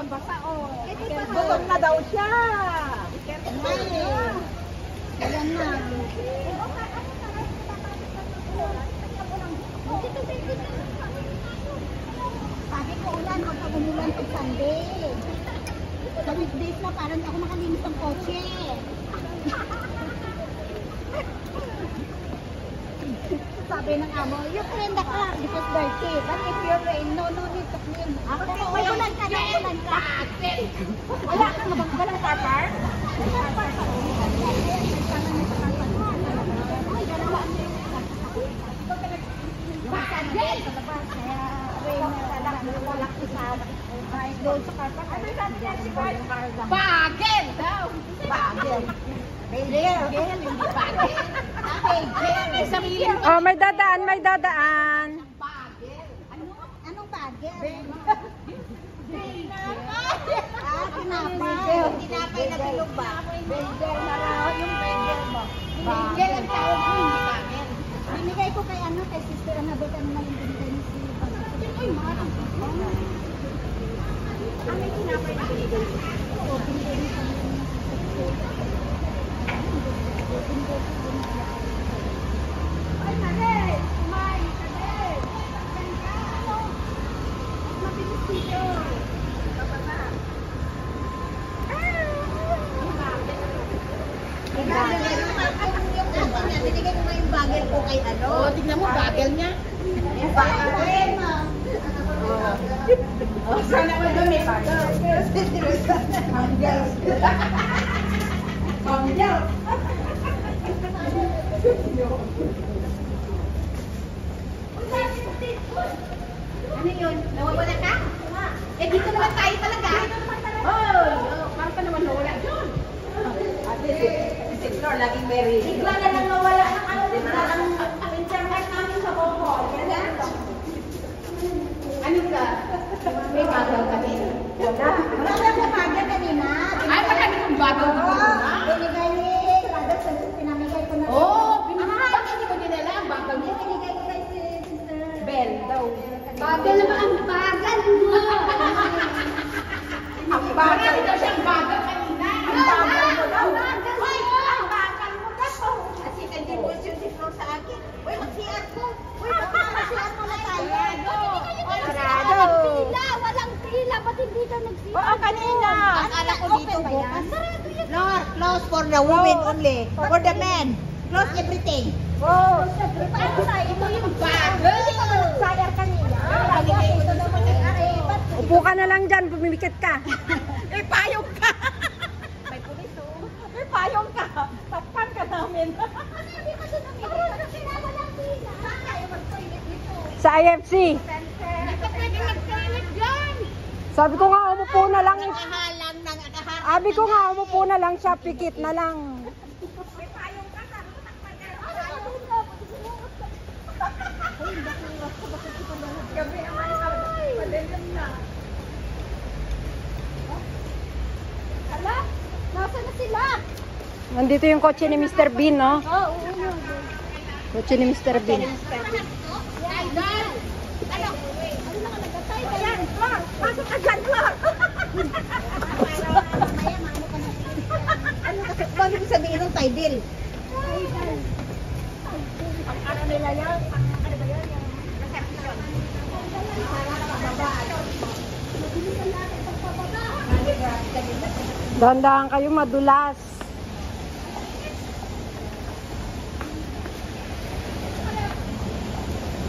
magbasa, oh. Gutom na daw siya. Ayan na. Sabi ko ulan, kapag umulan sa Sunday. Sa weekdays na parang ako makalinis ng kotse. Sabi ng amo, you clean the car because dirty. But if you rain, no need to clean. May ulan ka, may ulan ka. Wala ka nga bang walang car? Bagel daw. Bagel. Bagel, hindi bagel. Bagel. Oh, may dadaan. Bagel. Anong bagel? Tinapay. Tinapay na bilog ba? Bagel na raw yung bagel mo. Bagel ang tawag ko, hindi bagel. Binigay ko kay kay Sister Annabel kanina yung binigay ni si Ay, mahal. May tinapay na binigay. Oo, binigay ni Ay, Mare! Mare! Mabilis dito. Binigay ko nga yung bagel ko kay ano. Oh, tignan mo, bagel niya. Bagel. Oh, sana mo doon may bagel. Bagel. Ano yun? Nawawala ka? Eh, dito naman tayo talaga. Oh, parang pa naman nawala dyan. Si Flor, laging very. Bigla na lang nawala ng ano, bigla lang internet namin sa Bohol. Ano ka? May bagel ka din. Marami ako bagel kanina. Ay, marami kong bagel dito na. Binigay ni Rada, pinamigay ko na. Oh, bakit hindi ko dinala ang bagel mo? Binigay ko kay si Sister Bell daw. Bagel naman ang bagel mo. Ang bagel daw siyang bagel kanina. Ang bagel mo daw. Hoy, ang bagel mo daw. Kasi hindi mo si Flor sa akin. Uy, mag-CR ko. Uy, mag-CR mo na tayo. Sarado. Walang pila. Ba't hindi ka nag-CR? Oo, kanina. Akala ko dito bukas. Flor, close for the women only. For the men. Close everything. Oh. Paano tayo? Ito yung bagel. Hindi ka ba nag-CR kanina? Ito naman yung arebat. Upo ka na lang dyan, pumimikit ka. Eh, payong ka. May pulis oh. Eh, payong ka. Takpan ka namin. Hindi ka doon namili. Kasi walang pila. Saan tayo mag-toilet dito? Sa IFC. Hindi ka pwede mag-toilet dyan. Sabi ko nga, umupo na lang. Nakahalang ng akahalang. Sabi ko nga, umupo na lang siya, pikit na lang. May payong ka. Sabi ko takpan ka. Ay, doon na. Ay, bakit ko ba Gabi naman ka. Palilim na. Hala? Nasaan na sila? Nandito yung kotse ni Mr. Bean, no? Oo, Kotse ni Mr. Bean. Idol! Ano? Ano na ka nagtatay? Ayan, Flor! Pasok ka dyan, Flor! Ano kasi? Bakit mo sabihin ng tidal? Ano nila yan? Ano ba yan? Dahan-dahan kayo, madulas.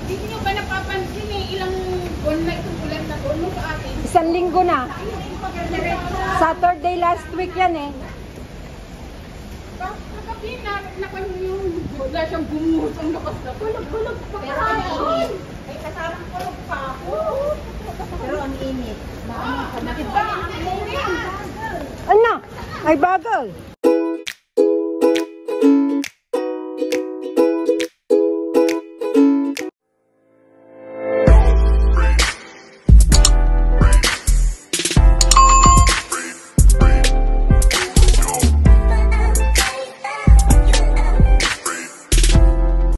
Hindi nyo ba napapansin eh, ilang buwan na itong ulan na doon sa atin? 1 linggo na. Saturday last week yan eh. Kagabi na, nakan yung wala siyang bumuhos ang lakas na. Balag-balag pa. Pero ang init. May kasamang kulog pa ako. Pero ang init. Diba? Ang init. Ano? Ay, bagal.